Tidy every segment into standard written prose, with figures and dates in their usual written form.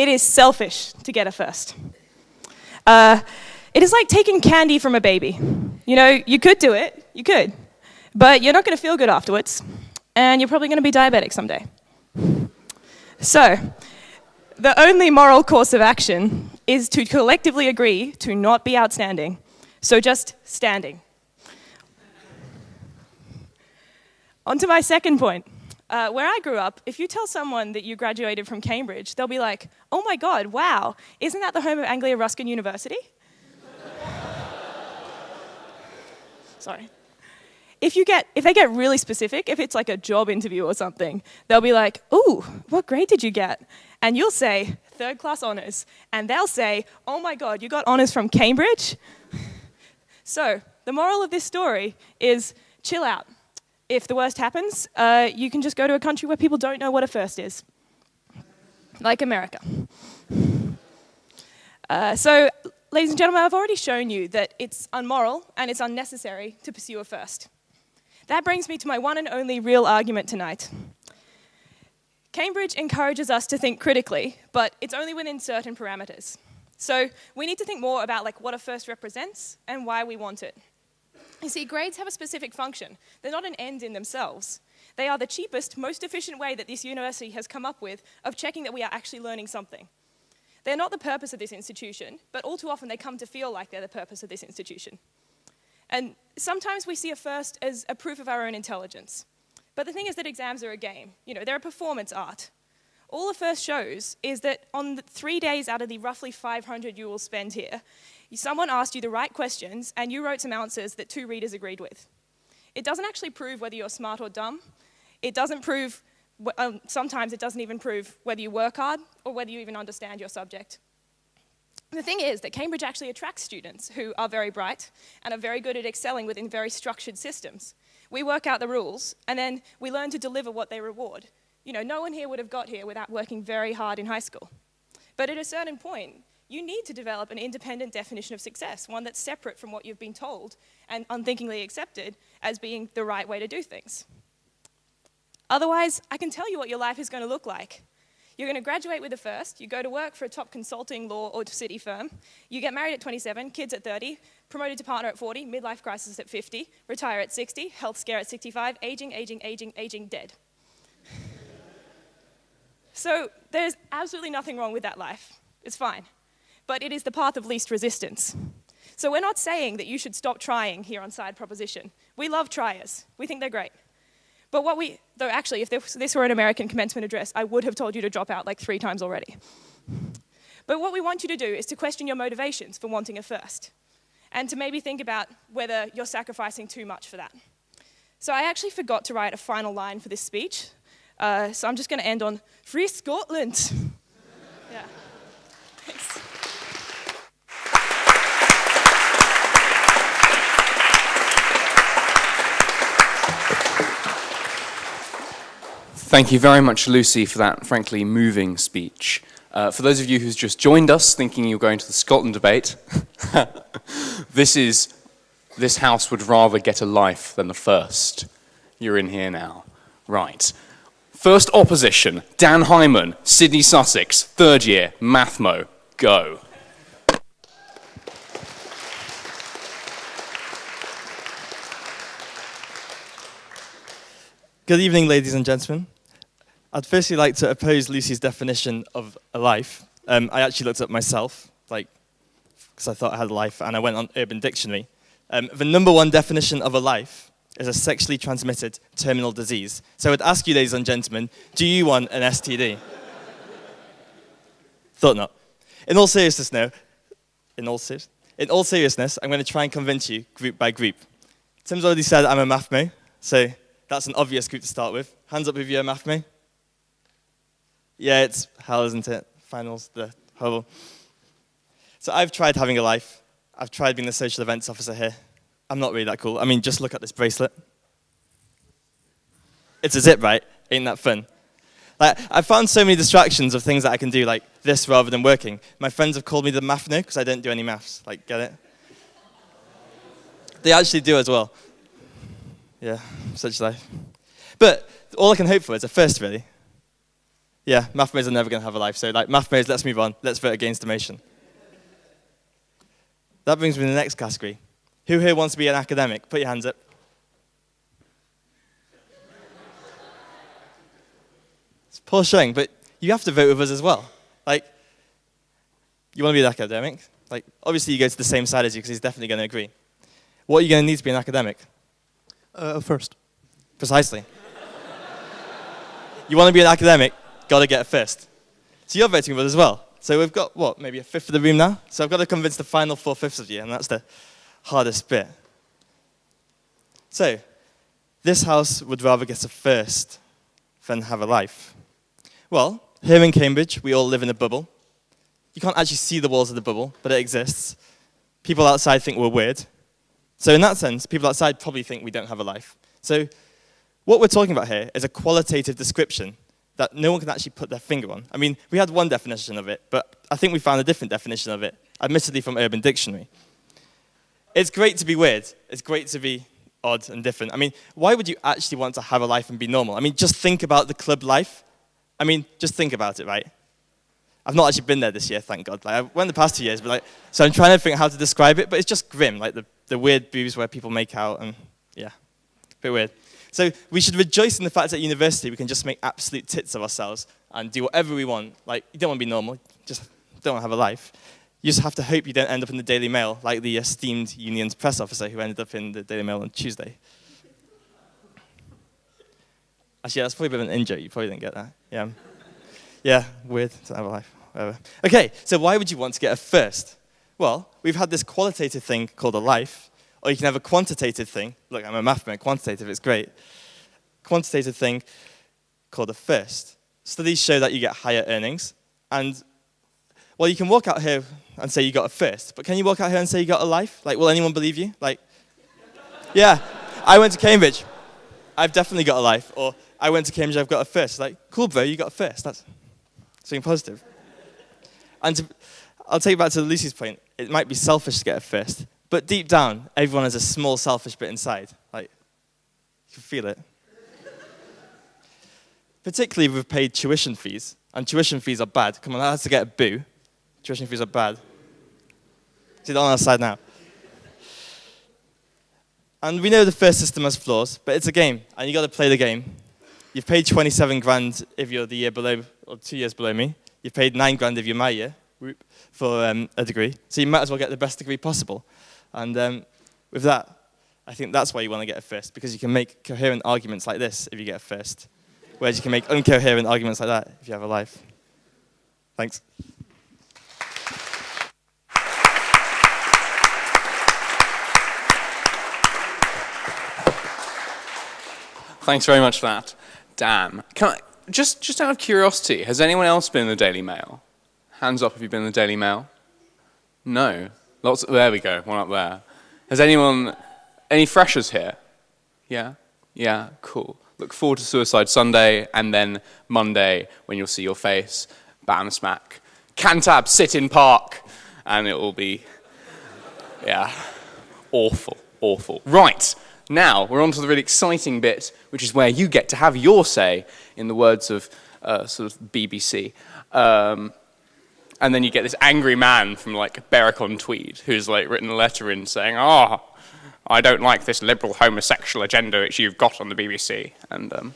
It is selfish to get a first. It is like taking candy from a baby. You know, you could do it, but you're not going to feel good afterwards, and you're probably going to be diabetic someday. So, the only moral course of action is to collectively agree to not be outstanding. So just standing. On to my second point. Where I grew up, if you tell someone that you graduated from Cambridge, they'll be like, oh my God, wow, isn't that the home of Anglia Ruskin University? Sorry. If they get really specific, if it's like a job interview or something, they'll be like, ooh, what grade did you get? And you'll say, 3rd class honours. And they'll say, oh my God, you got honours from Cambridge? So, the moral of this story is chill out. If the worst happens, you can just go to a country where people don't know what a first is. Like America. So, ladies and gentlemen, I've already shown you that it's unmoral and it's unnecessary to pursue a first. That brings me to my one and only real argument tonight. Cambridge encourages us to think critically, but it's only within certain parameters. So we need to think more about what a first represents and why we want it. You see, grades have a specific function. They're not an end in themselves. They are the cheapest, most efficient way that this university has come up with of checking that we are actually learning something. They're not the purpose of this institution, but all too often they come to feel like they're the purpose of this institution. And sometimes we see a first as a proof of our own intelligence. But the thing is that exams are a game. You know, they're a performance art. All a first shows is that on the 3 days out of the roughly 500 you will spend here, someone asked you the right questions and you wrote some answers that 2 readers agreed with. It doesn't actually prove whether you're smart or dumb. It doesn't prove, sometimes it doesn't even prove whether you work hard or whether you even understand your subject. The thing is that Cambridge actually attracts students who are very bright and are very good at excelling within very structured systems. We work out the rules, and then we learn to deliver what they reward. You know, no one here would have got here without working very hard in high school. But at a certain point, you need to develop an independent definition of success, one that's separate from what you've been told and unthinkingly accepted as being the right way to do things. Otherwise, I can tell you what your life is going to look like. You're going to graduate with a first, you go to work for a top consulting law or city firm, you get married at 27, kids at 30, promoted to partner at 40, midlife crisis at 50, retire at 60, health scare at 65, aging, dead. So there's absolutely nothing wrong with that life. It's fine. But it is the path of least resistance. So we're not saying that you should stop trying here on Side Proposition. We love triers. We think they're great. But though actually, if this were an American commencement address, I would have told you to drop out 3 times already. But what we want you to do is to question your motivations for wanting a first, and to maybe think about whether you're sacrificing too much for that. So I actually forgot to write a final line for this speech, so I'm just going to end on, Free Scotland! Yeah. Thanks. Thank you very much, Lucy, for that frankly moving speech. For those of you who's just joined us thinking you're going to the Scotland debate, this house would rather get a life than the first. You're in here now. Right. First opposition, Dan Hyman, Sidney, Sussex, 3rd year, Mathmo. Go. Good evening, ladies and gentlemen. I'd firstly like to oppose Lucy's definition of a life. I actually looked up myself, because I thought I had a life, and I went on Urban Dictionary. The number 1 definition of a life is a sexually transmitted terminal disease. So I would ask you, ladies and gentlemen, do you want an STD? Thought not. In all seriousness, I'm going to try and convince you group by group. Tim's already said I'm a mathmo, so that's an obvious group to start with. Hands up if you're a mathmo. Yeah, it's hell, isn't it? Finals, the horrible. So I've tried having a life. I've tried being the social events officer here. I'm not really that cool. I mean, just look at this bracelet. It's a zip, right? Ain't that fun? I've found so many distractions of things that I can do like this rather than working. My friends have called me the mathno because I don't do any maths. Get it? They actually do as well. Yeah, such life. But all I can hope for is a first, really. Yeah, math majors are never going to have a life. So, like, math majors, let's move on. Let's vote against demotion. That brings me to the next category. Who here wants to be an academic? Put your hands up. It's poor showing, but you have to vote with us as well. Like, you want to be an academic? Like, obviously you go to the same side as you because he's definitely going to agree. What are you going to need to be an academic? First. Precisely. You want to be an academic, got to get a first. So you're voting with us as well. So we've got, what, maybe a fifth of the room now? So I've got to convince the final 4/5 of you, and that's the hardest bit. So, this house would rather get a first than have a life. Well, here in Cambridge, we all live in a bubble. You can't actually see the walls of the bubble, but it exists. People outside think we're weird. So in that sense, people outside probably think we don't have a life. So what we're talking about here is a qualitative description that no one can actually put their finger on. I mean, we had one definition of it, but I think we found a different definition of it, admittedly from Urban Dictionary. It's great to be weird. It's great to be odd and different. I mean, why would you actually want to have a life and be normal? I mean, just think about the club life. I mean, just think about it, right? I've not actually been there this year, thank God. Like, I went the past 2 years, but like, so I'm trying to think how to describe it, but it's just grim, like the weird booths where people make out, and yeah, a bit weird. So we should rejoice in the fact that at university we can just make absolute tits of ourselves and do whatever we want. Like, you don't want to be normal, you just don't want to have a life. You just have to hope you don't end up in the Daily Mail like the esteemed union's press officer who ended up in the Daily Mail on Tuesday. Actually, that's probably a bit of an in-joke. You probably didn't get that. Yeah. Yeah, weird to have a life. Whatever. Okay, so why would you want to get a first? Well, we've had this qualitative thing called a life, or you can have a quantitative thing. Look, I'm a math man. Quantitative, it's great. Quantitative thing called a first. Studies show that you get higher earnings, and well, you can walk out here and say you got a first, but can you walk out here and say you got a life? Like, will anyone believe you? Like, yeah, I went to Cambridge. I've definitely got a life. Or I went to Cambridge, I've got a first. Like, cool, bro, you got a first. That's something positive. And I'll take you back to Lucy's point. It might be selfish to get a first, but deep down, everyone has a small selfish bit inside. Like, you can feel it. Particularly if we've paid tuition fees, and tuition fees are bad. Come on, that has to get a boo. Tuition fees are bad. See that on our side now. And we know the first system has flaws, but it's a game, and you've got to play the game. You've paid 27 grand if you're the year below, or 2 years below me. You've paid 9 grand if you're my year for a degree. So you might as well get the best degree possible. And with that, I think that's why you want to get a first, because you can make coherent arguments like this if you get a first, whereas you can make incoherent arguments like that if you have a life. Thanks. Thanks very much for that, Dan. Just out of curiosity, has anyone else been in the Daily Mail? Hands up if you've been in the Daily Mail. No. There we go, one up there. Has anyone, any freshers here? Yeah? Yeah, cool. Look forward to Suicide Sunday, and then Monday, when you'll see your face, bam, smack, Cantab, sit in park, and it will be, yeah, awful, awful. Right. Now, we're on to the really exciting bit, which is where you get to have your say, in the words of sort of BBC. And then you get this angry man from, like, Berwick-on-Tweed, who's, like, written a letter in saying, oh, I don't like this liberal homosexual agenda which you've got on the BBC. And, I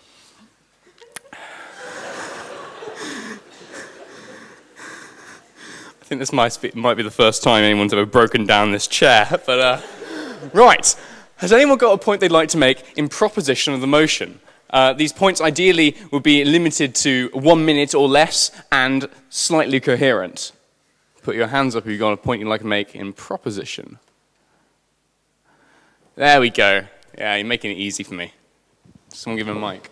think this might be the first time anyone's ever broken down this chair, but, right. Has anyone got a point they'd like to make in proposition of the motion? These points ideally would be limited to 1 minute or less and slightly coherent. Put your hands up if you've got a point you'd like to make in proposition. There we go. Yeah, you're making it easy for me. Someone give him a mic.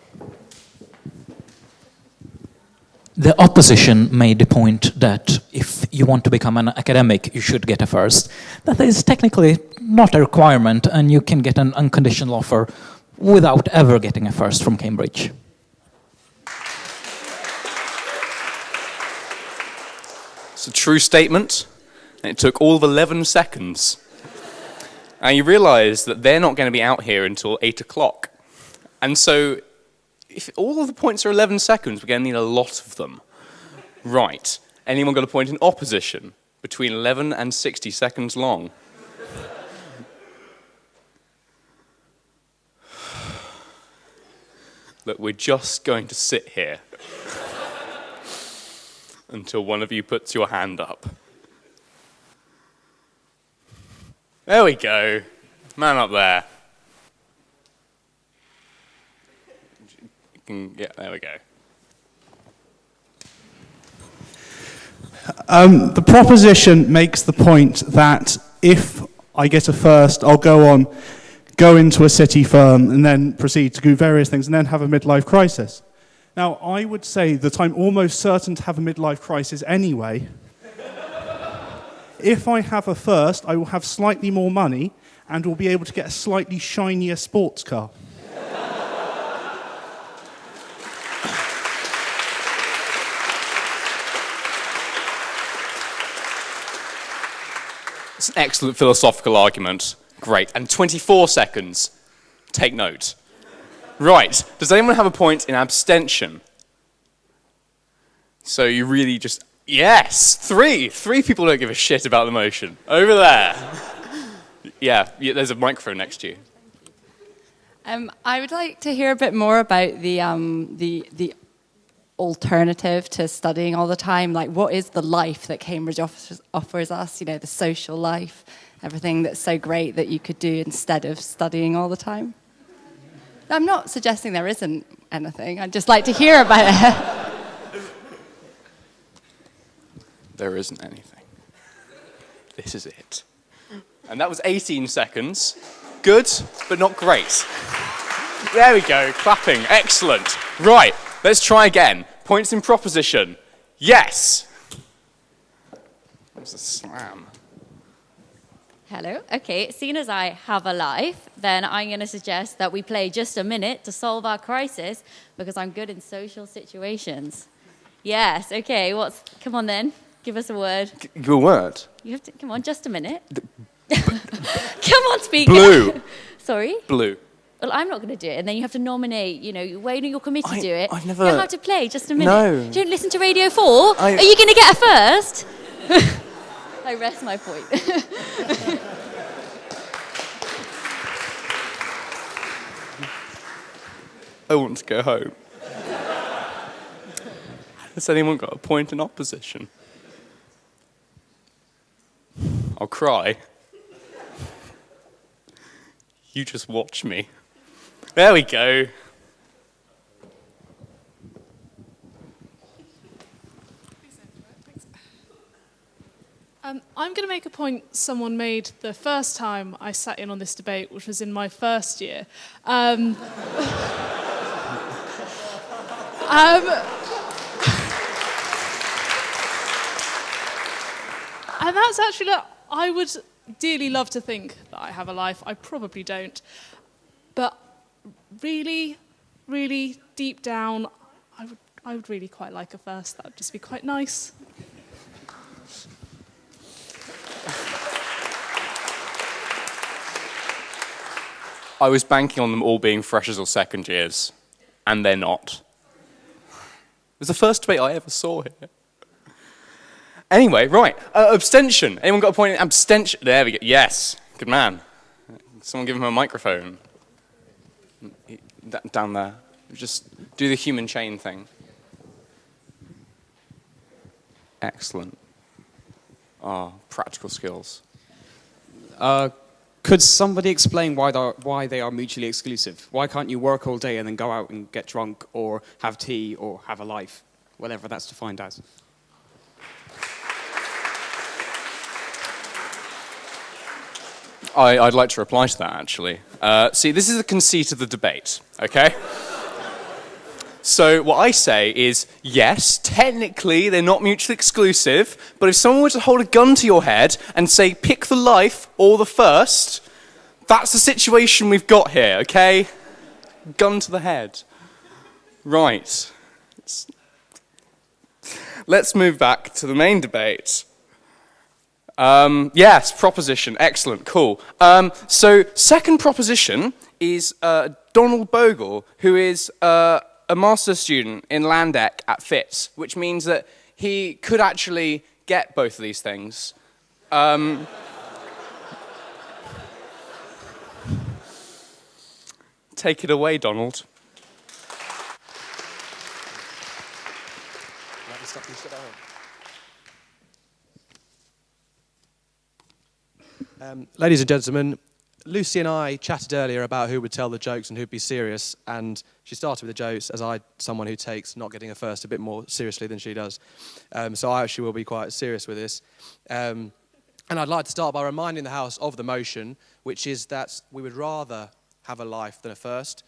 The opposition made the point that if you want to become an academic, you should get a first. That is technically not a requirement, and you can get an unconditional offer without ever getting a first from Cambridge. It's a true statement, and it took all of 11 seconds. And you realise that they're not going to be out here until 8 o'clock. And so if all of the points are 11 seconds, we're going to need a lot of them. Right. Anyone got a point in opposition? Between 11 and 60 seconds long. Look, we're just going to sit here until one of you puts your hand up. There we go. Man up there. Yeah, there we go. The proposition makes the point that if I get a first, I'll go into a city firm and then proceed to do various things and then have a midlife crisis. Now, I would say that I'm almost certain to have a midlife crisis anyway. If I have a first, I will have slightly more money and will be able to get a slightly shinier sports car. It's an excellent philosophical argument. Great. And 24 seconds. Take note. Right. Does anyone have a point in abstention? So you really just... Yes! Three people don't give a shit about the motion. Over there. Yeah, there's a microphone next to you. I would like to hear a bit more about the alternative to studying all the time. Like, what is the life that Cambridge offers us? You know, the social life, everything that's so great that you could do instead of studying all the time. I'm not suggesting there isn't anything. I'd just like to hear about it. There isn't anything. This is it. And that was 18 seconds. Good, but not great. There we go, clapping, excellent. Right, let's try again. Points in proposition. Yes. That was a slam. Hello. Okay, seeing as I have a life, then I'm going to suggest that we play just a minute to solve our crisis because I'm good in social situations. Yes, okay, come on then. Give us a word. Your word? You have to, come on, just a minute. Come on, speak. Blue. Sorry? Blue. Well, I'm not going to do it, and then you have to nominate, when your committee do it. I've never... You don't have to play, just a minute. No. You don't listen to Radio 4? Are you going to get a first? I rest my point. I want to go home. Has anyone got a point in opposition? I'll cry. You just watch me. There we go. I'm going to make a point someone made the first time I sat in on this debate, which was in my first year. And that's actually, I would dearly love to think that I have a life. I probably don't. But really, really deep down, I would really quite like a first. That would just be quite nice. I was banking on them all being freshers or second years, and they're not. It was the first debate I ever saw here. Anyway, right, abstention. Anyone got a point in abstention? There we go. Yes, good man. Someone give him a microphone. Down there. Just do the human chain thing. Excellent. Practical skills. Could somebody explain why they are mutually exclusive? Why can't you work all day and then go out and get drunk or have tea or have a life? Whatever that's defined as. I'd like to reply to that, actually. See, this is the conceit of the debate, okay? So what I say is, yes, technically they're not mutually exclusive, but if someone were to hold a gun to your head and say, pick the life or the first, that's the situation we've got here, okay? Gun to the head. Right. Let's move back to the main debate. Yes, proposition. Excellent, cool. So second proposition is Donald Bogle, who is a master's student in Landec at Fitz, which means that he could actually get both of these things. Take it away, Donald. Ladies and gentlemen, Lucy and I chatted earlier about who would tell the jokes and who'd be serious, and she started with the jokes as someone who takes not getting a first a bit more seriously than she does. So I actually will be quite serious with this. And I'd like to start by reminding the House of the motion, which is that we would rather have a life than a first,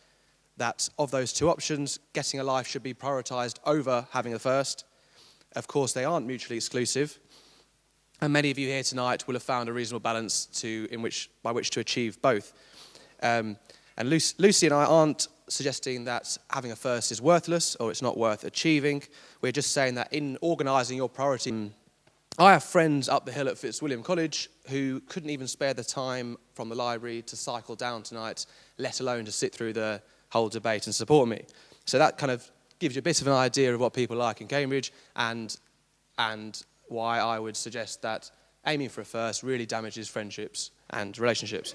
that of those two options, getting a life should be prioritised over having a first. Of course, they aren't mutually exclusive. And many of you here tonight will have found a reasonable balance by which to achieve both. And Lucy and I aren't suggesting that having a first is worthless or it's not worth achieving. We're just saying that in organising your priority, I have friends up the hill at Fitzwilliam College who couldn't even spare the time from the library to cycle down tonight, let alone to sit through the whole debate and support me. So that kind of gives you a bit of an idea of what people are like in Cambridge and why I would suggest that aiming for a first really damages friendships and relationships.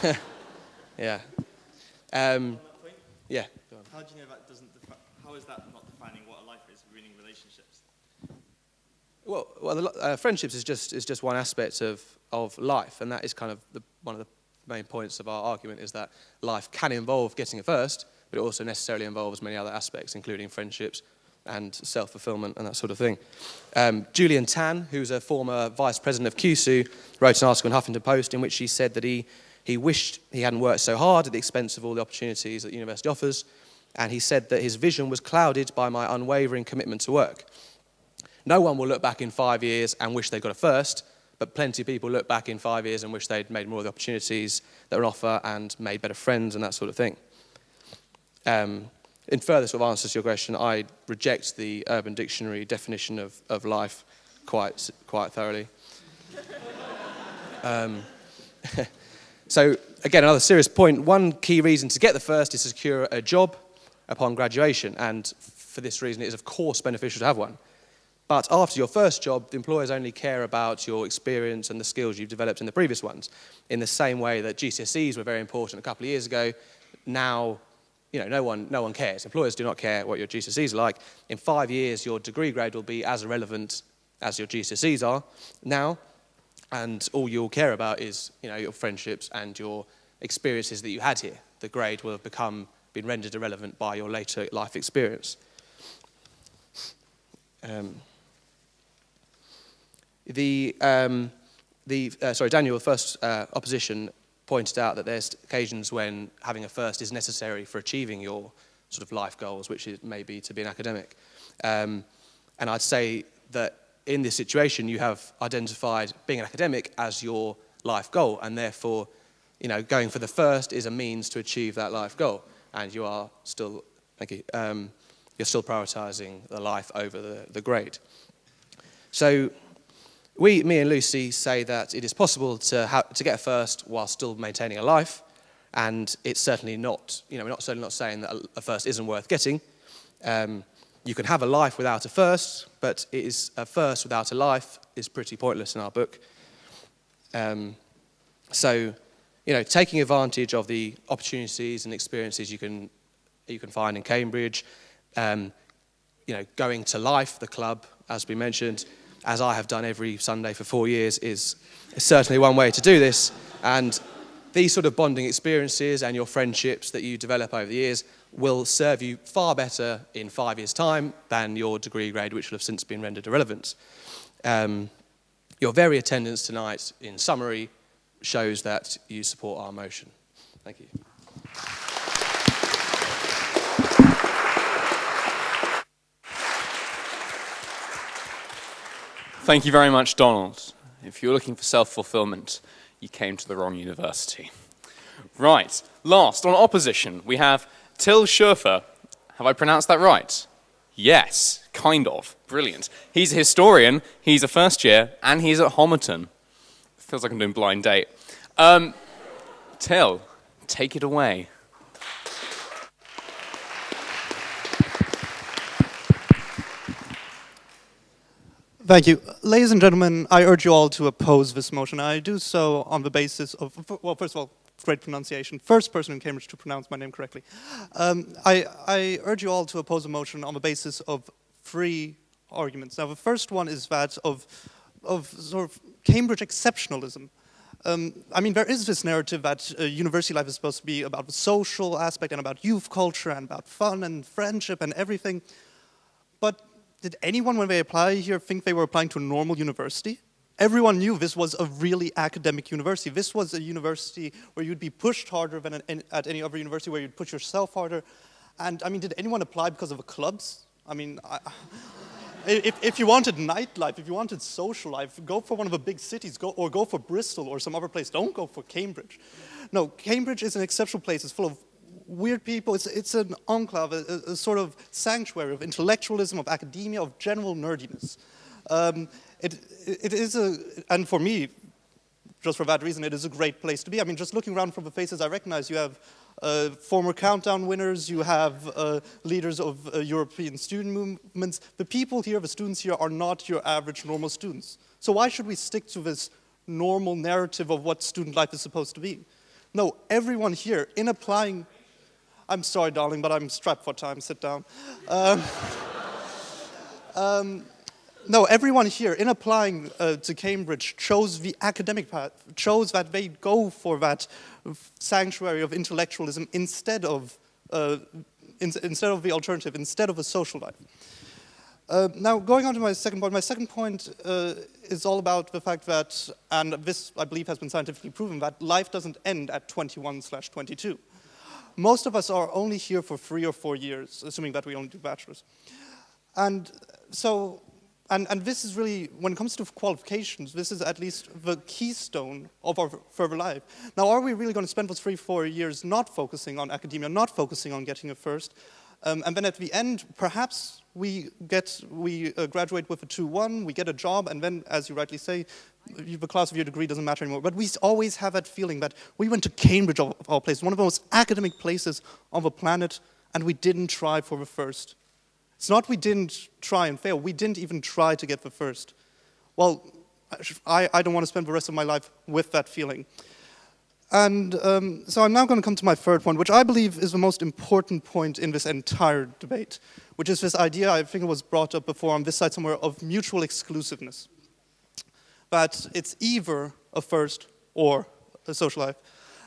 Yeah. Yeah. Go on. How do you know that doesn't? How is that not defining what a life is? Ruining relationships. Well, friendships is just one aspect of life, and that is kind of one of the main points of our argument is that life can involve getting a first, but it also necessarily involves many other aspects, including friendships and self-fulfillment and that sort of thing. Julian Tan, who's a former vice president of QSU, wrote an article in Huffington Post in which he said that he wished he hadn't worked so hard at the expense of all the opportunities that the university offers, and he said that his vision was clouded by my unwavering commitment to work. No one will look back in 5 years and wish they got a first, but plenty of people look back in 5 years and wish they'd made more of the opportunities that were on offer and made better friends and that sort of thing. In further sort of answers to your question, I reject the Urban Dictionary definition of life quite thoroughly. So, again, another serious point. One key reason to get the first is to secure a job upon graduation, and for this reason it is, of course, beneficial to have one. But after your first job, the employers only care about your experience and the skills you've developed in the previous ones. In the same way that GCSEs were very important a couple of years ago, now no one cares. Employers do not care what your GCSEs are like. In 5 years, your degree grade will be as irrelevant as your GCSEs are now, and all you'll care about is your friendships and your experiences that you had here. The grade will have been rendered irrelevant by your later life experience. Daniel, the first opposition pointed out that there's occasions when having a first is necessary for achieving your sort of life goals, which is maybe to be an academic. And I'd say that in this situation, you have identified being an academic as your life goal, and therefore, going for the first is a means to achieve that life goal. And you are still, you're still prioritising the life over the grade. So me and Lucy say that it is possible to get a first while still maintaining a life, and it's certainly not, we're certainly not saying that a first isn't worth getting. You can have a life without a first, but it is a first without a life is pretty pointless in our book. So, taking advantage of the opportunities and experiences you can find in Cambridge, going to Life, the club, as we mentioned, as I have done every Sunday for 4 years, is certainly one way to do this. And these sort of bonding experiences and your friendships that you develop over the years will serve you far better in 5 years' time than your degree grade, which will have since been rendered irrelevant. Your very attendance tonight, in summary, shows that you support our motion. Thank you. Thank you very much, Donald. If you're looking for self-fulfillment, you came to the wrong university. Right, last, on opposition, we have Till Schoefer. Have I pronounced that right? Yes, kind of. Brilliant. He's a historian, he's a first year, and he's at Homerton. Feels like I'm doing blind date. Till, take it away. Thank you. Ladies and gentlemen, I urge you all to oppose this motion. I do so on the basis of, well, first of all, great pronunciation. First person in Cambridge to pronounce my name correctly. I urge you all to oppose the motion on the basis of three arguments. Now, the first one is that of sort of Cambridge exceptionalism. I mean, there is this narrative that university life is supposed to be about the social aspect and about youth culture and about fun and friendship and everything. But did anyone, when they apply here, think they were applying to a normal university? Everyone knew this was a really academic university. This was a university where you'd be pushed harder than at any other university, where you'd push yourself harder. And, I mean, did anyone apply because of the clubs? I mean, if you wanted nightlife, if you wanted social life, go for one of the big cities, go for Bristol or some other place. Don't go for Cambridge. No, Cambridge is an exceptional place. It's full of weird people. It's an enclave, a sort of sanctuary of intellectualism, of academia, of general nerdiness. It is and for me, just for that reason, it is a great place to be. I mean, just looking around from the faces I recognize, you have former Countdown winners, you have leaders of European student movements. The people here, the students here, are not your average normal students. So why should we stick to this normal narrative of what student life is supposed to be? No, everyone here, in applying... I'm sorry, darling, but I'm strapped for time. Sit down. No, everyone here, in applying to Cambridge, chose the academic path, chose that they go for that sanctuary of intellectualism instead of the alternative, instead of a social life. Now, going on to my second point is all about the fact that, and this, I believe, has been scientifically proven, that life doesn't end at 21/22. Most of us are only here for 3 or 4 years, assuming that we only do bachelors. And so, and this is really, when it comes to qualifications, this is at least the keystone of our further life. Now, are we really going to spend those 3 or 4 years not focusing on academia, not focusing on getting a first? And then at the end, perhaps we graduate with a 2-1, we get a job, and then, as you rightly say, the class of your degree doesn't matter anymore. But we always have that feeling that we went to Cambridge, of all places, one of the most academic places on the planet, and we didn't try for the first. It's not we didn't try and fail, we didn't even try to get the first. Well, I don't want to spend the rest of my life with that feeling. And so I'm now going to come to my third point, which I believe is the most important point in this entire debate, which is this idea, I think it was brought up before on this side somewhere, of mutual exclusiveness. That it's either a first or a social life.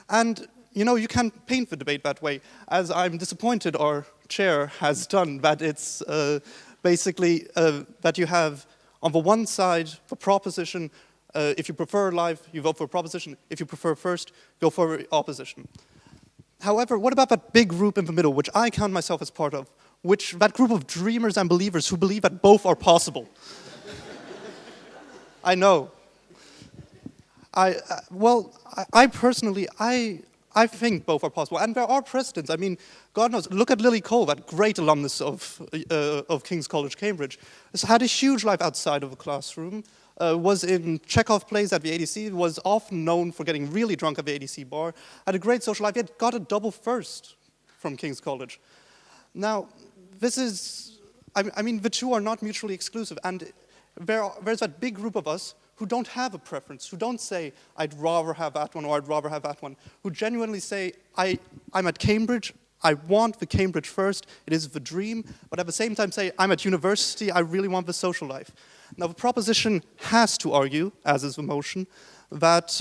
And, you know, you can paint the debate that way, as I'm disappointed our chair has done, that it's basically that you have, on the one side, the proposition, if you prefer life, you vote for proposition. If you prefer first, go for opposition. However, what about that big group in the middle, which I count myself as part of, that group of dreamers and believers who believe that both are possible? I know. I personally think both are possible, and there are precedents. I mean, God knows, look at Lily Cole, that great alumnus of King's College, Cambridge. Has had a huge life outside of the classroom, was in Chekhov plays at the ADC, was often known for getting really drunk at the ADC bar, had a great social life, yet got a double first from King's College. Now, this is, I mean, the two are not mutually exclusive, and there's that big group of us who don't have a preference, who don't say, I'd rather have that one or I'd rather have that one, who genuinely say, I'm at Cambridge, I want the Cambridge first, it is the dream, but at the same time say, I'm at university, I really want the social life. Now, the proposition has to argue, as is the motion, that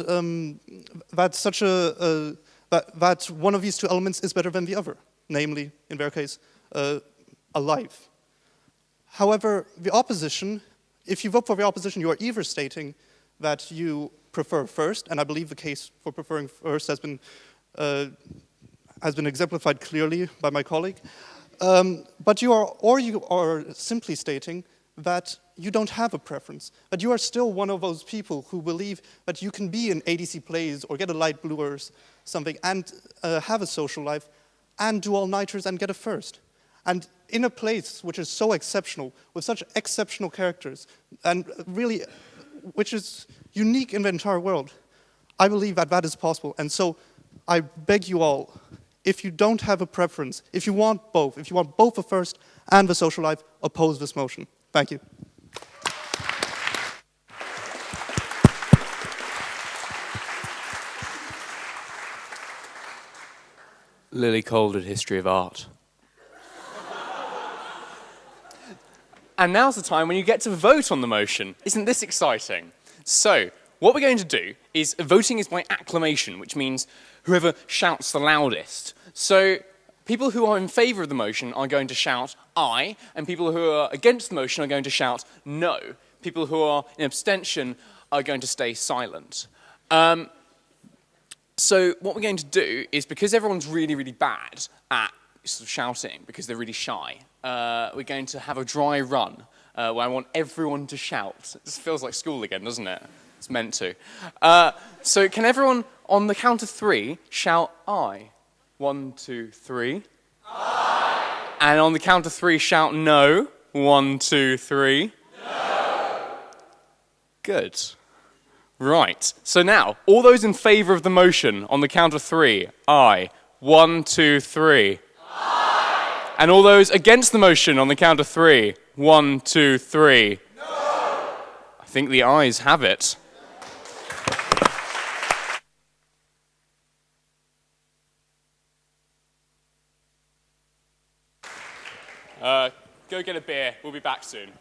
that one of these two elements is better than the other, namely, in their case, a life. However, the opposition, if you vote for the opposition, you are either stating that you prefer first, and I believe the case for preferring first has been exemplified clearly by my colleague, but you are simply stating that you don't have a preference, but you are still one of those people who believe that you can be in ADC plays or get a light blue or something and have a social life and do all-nighters and get a first. And in a place which is so exceptional, with such exceptional characters, and really, which is unique in the entire world, I believe that that is possible. And so I beg you all, if you don't have a preference, if you want both the first and the social life, oppose this motion. Thank you. Lily Calder, History of Art. And now's the time when you get to vote on the motion. Isn't this exciting? So, what we're going to do is, voting is by acclamation, which means whoever shouts the loudest. So, people who are in favour of the motion are going to shout aye, and people who are against the motion are going to shout no. People who are in abstention are going to stay silent. So what we're going to do is, because everyone's really, really bad at sort of shouting, because they're really shy, we're going to have a dry run where I want everyone to shout. This feels like school again, doesn't it? It's meant to. So can everyone, on the count of 3, shout aye? 1, 2, 3. Aye. And on the count of 3, shout no. 1, 2, 3. No. Good. Right. So now, all those in favour of the motion, on the count of 3, aye. 1, 2, 3. Aye. And all those against the motion, on the count of 3, 1, 2, 3. No. I think the ayes have it. Go get a beer. We'll be back soon.